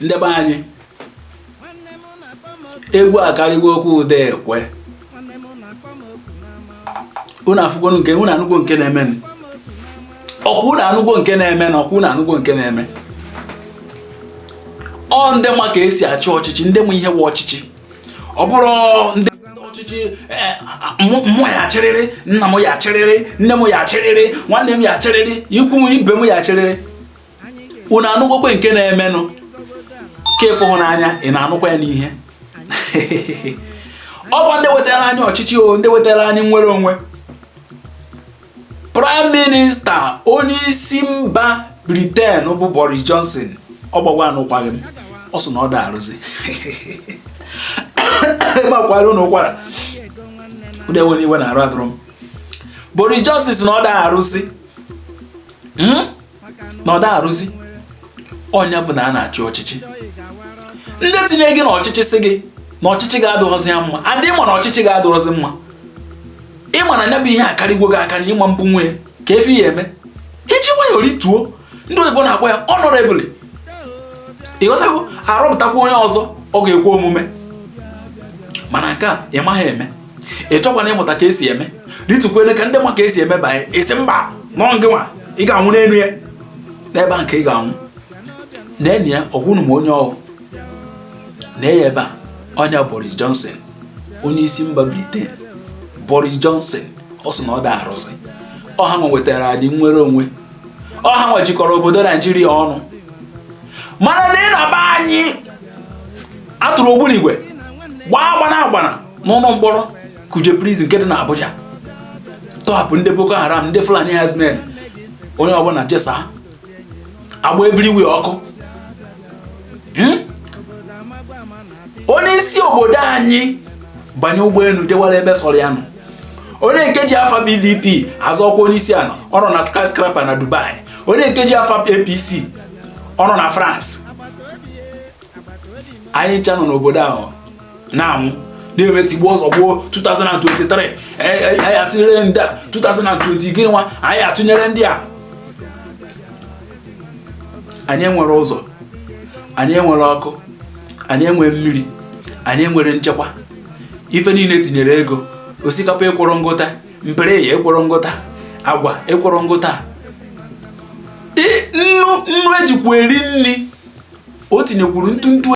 ndebe anyị egwu akarịgo okwu ude ekwe unu afụgonu nke unu anụgo nke na-eme ọkwa unu anụgo nke na-eme na ọkwa unu anụgo nke na-eme ọ ndị ma ka esi achị ọchịchị ndị mụ ihe wụ ọchịchị ọ bụrụ ndị ọchịchị mmụọ ya achịrịrị nna m ya achịrịrị nne m ya achịrịrị nwanne m ya achịrịrị ikwu m ibe m ya achịrịrị unu anụgokwe nke na-emenụ ka ịfụhụnanya ị na-anụkwa ya n'ihe ọkwa ndị wetara anyị ọchịchị o ndị wetara anyị nnwere onwe Prime Minister onye isi mba Britain bụ Boris Johnson ọ gbagwa anụkwaghị m ọ sị na ọ da arụzi makwara ụnụ ụkwara ụdị enwere iwe na-arụ adụrụ m Boris Johnson sị na ọ da arụzi na ọ da arụzi ọnya bụ na a na-achị ọchịchị ndị tinye gị n'ọchịchị sị gị na ọchịchị ga-adụghọzi ya mma adị ịma na ọchịchị ga-adụghọzi mma ịma na ya bụ ihe akarịgwo gị aka na ịma mbụ nwunye ka efe ya eme iji nwayọọ rituo ndị oyibo na-akpọ ya honorably ịghọtago arọpụtakwa onye ọzọ ọ ga-ekwe omume mana nke a ị maghị eme ị chọkwana ịmụta ka esi eme ritukwene ka ndị ma ka esi eme banye isi mba nọọ gị nwa ị ga-anwụ n'elu ya n'ebe a nke ị ga-anwụ na-enyi ya ọgwụnụ ma onye ọhụụ na-enye ebe a onye Boris Johnson onye isi mba Britain Boris Johnson ọ sị na ọ da arụsị ọha nwa wetara anyị nnwere onwe ọha nwa jikọrọ obodo Naijiria ọnụ mana na ị na-aba anyị atụrụ ogbunigwe gbaa agbana n'ụlọ mkpọrọ KUJE prison nke dị na Abuja tọhapụ ndị Boko Haram ndị Fulani herdsmen onye ọbụla jesa agba everywhere ọkụ onye isi obodo anyị banye ụgbọelu jewara ebe sọrọ ya nọ onye nke ji afa PDP azọ ọkwa onye isi ala ọ nọ na skyscraper na Dubai onye nke ji afa APC ọ nọ na France anyị ncha nọ n'obodo ahụ na-anwụ na-eme tigbo ọzọ gbuo 2023 anyị atụnyere ndị a 2020 gịnị nwa anyị atụnyere ndị a anyị enwere ụzọ anyị enwere ọkụ anyị enwere mmiri anyị enwere nchekwa ife niile tinyere ego osikapa ekworo ngụta mpere ya ekworo ngụta agwa ekworo ngụta nnu ejikwa eri nri o tinyekwuru ntụ